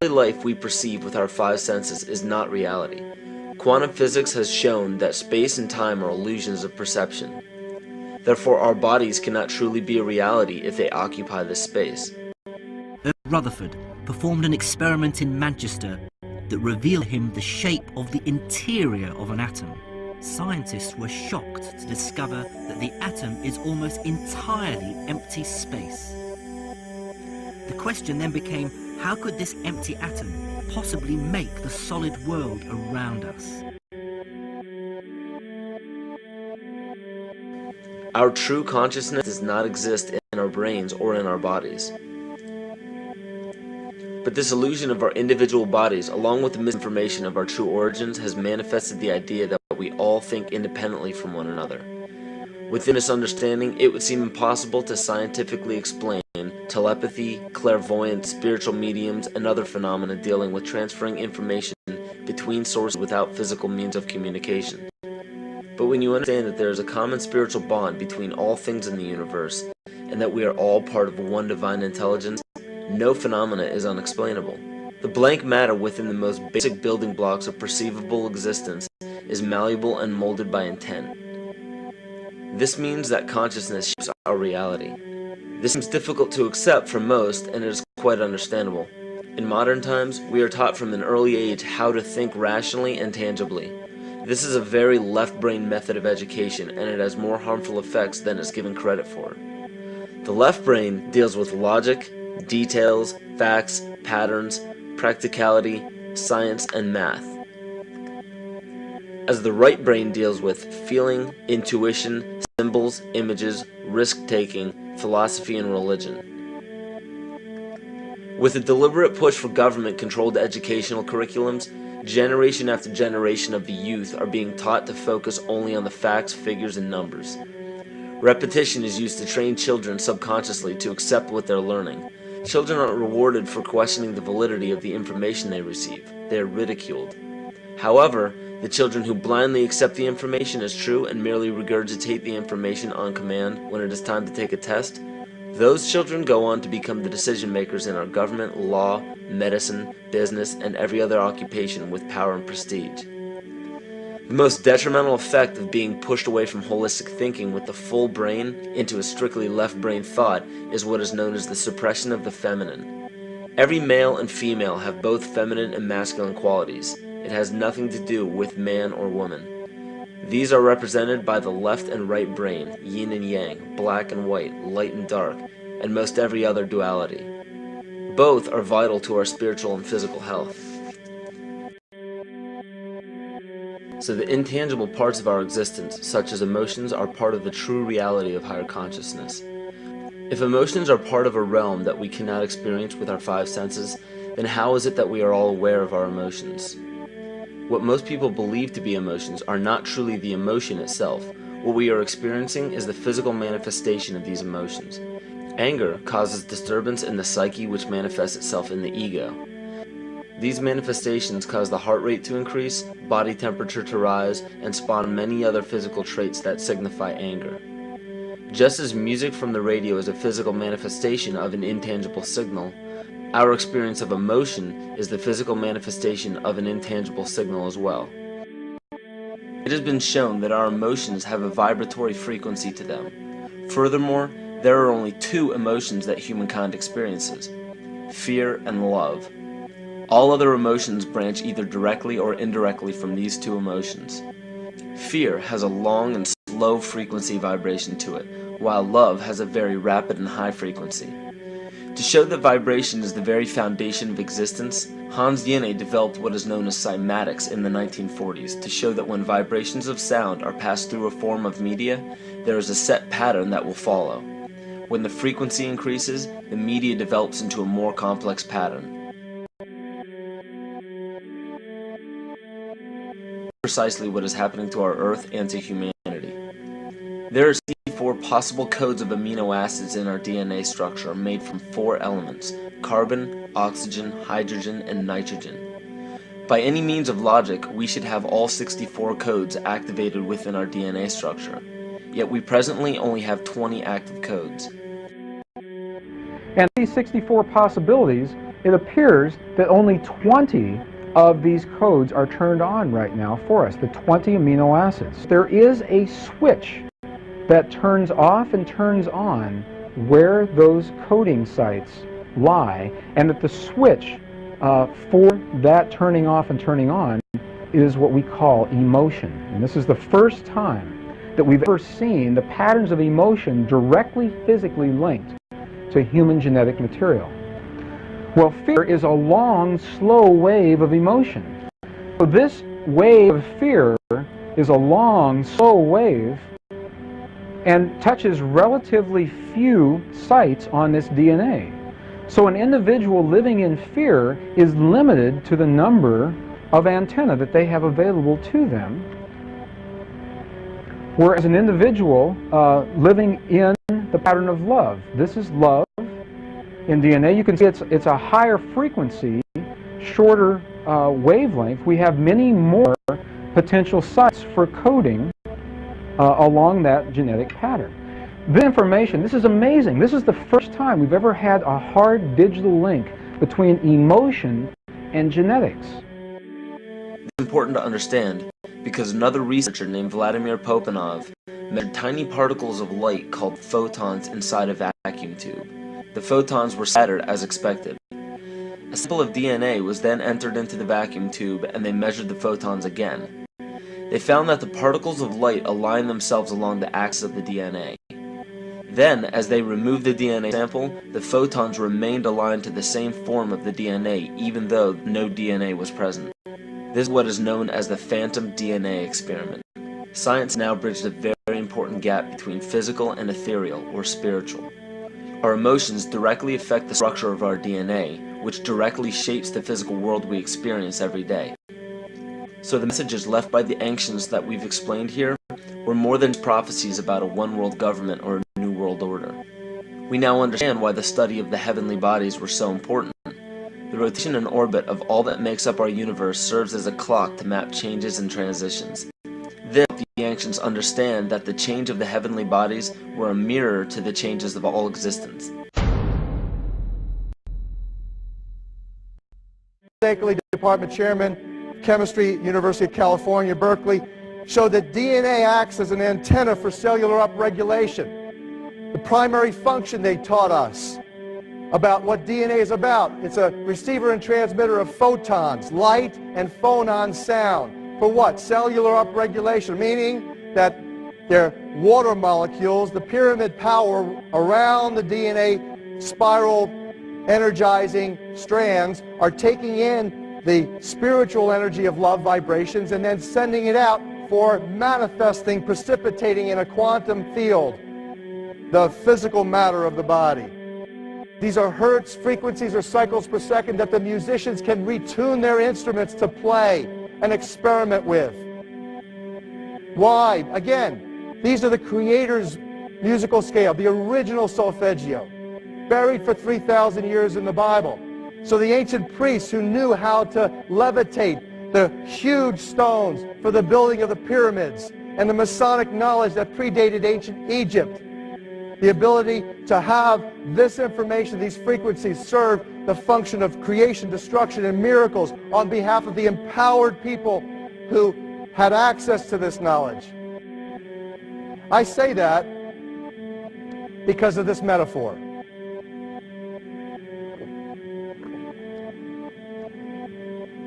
life we perceive with our five senses is not reality. Quantum physics has shown that space and time are illusions of perception. Therefore, our bodies cannot truly be a reality if they occupy this space. Rutherford performed an experiment in Manchester that revealed him the shape of the interior of an atom. Scientists were shocked to discover that the atom is almost entirely empty space. The question then became, how could this empty atom possibly make the solid world around us? Our true consciousness does not exist in our brains or in our bodies. But this illusion of our individual bodies, along with the misinformation of our true origins, has manifested the idea that we all think independently from one another. Within this understanding, it would seem impossible to scientifically explain telepathy, clairvoyance, spiritual mediums, and other phenomena dealing with transferring information between sources without physical means of communication. But when you understand that there is a common spiritual bond between all things in the universe, and that we are all part of one divine intelligence, no phenomena is unexplainable. The blank matter within the most basic building blocks of perceivable existence is malleable and molded by intent. This means that consciousness shapes our reality. This seems difficult to accept for most, and it is quite understandable. In modern times, we are taught from an early age how to think rationally and tangibly. This is a very left-brain method of education, and it has more harmful effects than is given credit for. The left brain deals with logic, details, facts, patterns, practicality, science, and math, as the right brain deals with feeling, intuition, symbols, images, risk-taking, philosophy, and religion. With a deliberate push for government-controlled educational curriculums, generation after generation of the youth are being taught to focus only on the facts, figures, and numbers. Repetition is used to train children subconsciously to accept what they're learning. Children aren't rewarded for questioning the validity of the information they receive. They are ridiculed. However, the children who blindly accept the information as true and merely regurgitate the information on command when it is time to take a test, those children go on to become the decision makers in our government, law, medicine, business, and every other occupation with power and prestige. The most detrimental effect of being pushed away from holistic thinking with the full brain into a strictly left brain thought is what is known as the suppression of the feminine. Every male and female have both feminine and masculine qualities. It has nothing to do with man or woman. These are represented by the left and right brain, yin and yang, black and white, light and dark, and most every other duality. Both are vital to our spiritual and physical health. So the intangible parts of our existence, such as emotions, are part of the true reality of higher consciousness. If emotions are part of a realm that we cannot experience with our five senses, then how is it that we are all aware of our emotions? What most people believe to be emotions are not truly the emotion itself. What we are experiencing is the physical manifestation of these emotions. Anger causes disturbance in the psyche, which manifests itself in the ego. These manifestations cause the heart rate to increase, body temperature to rise, and spawn many other physical traits that signify anger. Just as music from the radio is a physical manifestation of an intangible signal, our experience of emotion is the physical manifestation of an intangible signal as well. It has been shown that our emotions have a vibratory frequency to them. Furthermore, there are only two emotions that humankind experiences: fear and love. All other emotions branch either directly or indirectly from these two emotions. Fear has a long and slow frequency vibration to it, while love has a very rapid and high frequency. To show that vibration is the very foundation of existence, Hans Jenne developed what is known as cymatics in the 1940s to show that when vibrations of sound are passed through a form of media, there is a set pattern that will follow. When the frequency increases, the media develops into a more complex pattern. Precisely what is happening to our Earth and to humanity. There are 64 possible codes of amino acids in our DNA structure made from 4 elements: carbon, oxygen, hydrogen, and nitrogen. By any means of logic, we should have all 64 codes activated within our DNA structure, yet we presently only have 20 active codes. And these 64 possibilities, it appears that only 20 of these codes are turned on right now for us, the 20 amino acids. There is a switch that turns off and turns on where those coding sites lie, and that the switch for that turning off and turning on is what we call emotion. And this is the first time that we've ever seen the patterns of emotion directly physically linked to human genetic material. Well, fear is a long, slow wave of emotion. So this wave of fear is a long, slow wave and touches relatively few sites on this DNA. So an individual living in fear is limited to the number of antennae that they have available to them, whereas an individual living in the pattern of love, this is love in DNA, you can see it's a higher frequency, shorter wavelength. We have many more potential sites for coding along that genetic pattern. This information, this is amazing. This is the first time we've ever had a hard digital link between emotion and genetics. It's important to understand because another researcher named Vladimir Popanov measured tiny particles of light called photons inside a vacuum tube. The photons were scattered as expected. A sample of DNA was then entered into the vacuum tube and they measured the photons again. They found that the particles of light aligned themselves along the axis of the DNA. Then, as they removed the DNA sample, the photons remained aligned to the same form of the DNA even though no DNA was present. This is what is known as the phantom DNA experiment. Science now bridged a very important gap between physical and ethereal, or spiritual. Our emotions directly affect the structure of our DNA, which directly shapes the physical world we experience every day. So the messages left by the ancients that we've explained here were more than prophecies about a one-world government or a new world order. We now understand why the study of the heavenly bodies were so important. The rotation and orbit of all that makes up our universe serves as a clock to map changes and transitions. This helped the ancients understand that the change of the heavenly bodies were a mirror to the changes of all existence. Stakeley Department Chairman, Chemistry, University of California, Berkeley, showed that DNA acts as an antenna for cellular upregulation. The primary function they taught us about what DNA is about, it's a receiver and transmitter of photons, light and phonon sound. For what? Cellular upregulation, meaning that they're water molecules, the pyramid power around the DNA spiral energizing strands are taking in the spiritual energy of love vibrations and then sending it out for manifesting, precipitating in a quantum field, the physical matter of the body. These are hertz, frequencies, or cycles per second that the musicians can retune their instruments to play and experiment with. Why? Again, these are the Creator's musical scale, the original solfeggio, buried for 3,000 years in the Bible. So the ancient priests who knew how to levitate the huge stones for the building of the pyramids and the Masonic knowledge that predated ancient Egypt, the ability to have this information, these frequencies, serve the function of creation, destruction, and miracles on behalf of the empowered people who had access to this knowledge. I say that because of this metaphor.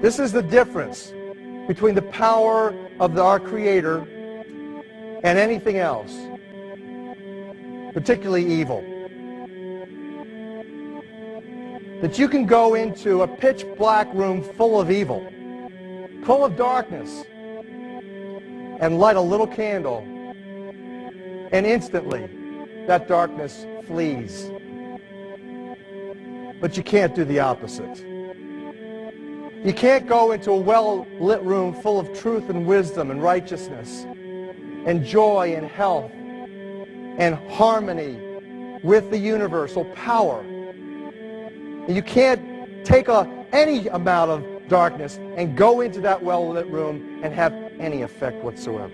This is the difference between the power of our Creator and anything else, particularly evil. That you can go into a pitch black room full of evil, full of darkness, and light a little candle, and instantly that darkness flees. But you can't do the opposite. You can't go into a well-lit room full of truth and wisdom and righteousness and joy and health and harmony with the universal power. You can't take any amount of darkness and go into that well-lit room and have any effect whatsoever.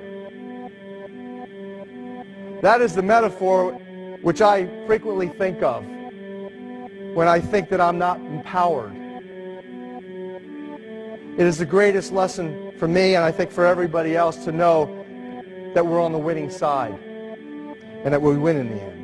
That is the metaphor which I frequently think of when I think that I'm not empowered. It is the greatest lesson for me, and I think for everybody else, to know that we're on the winning side and that we win in the end.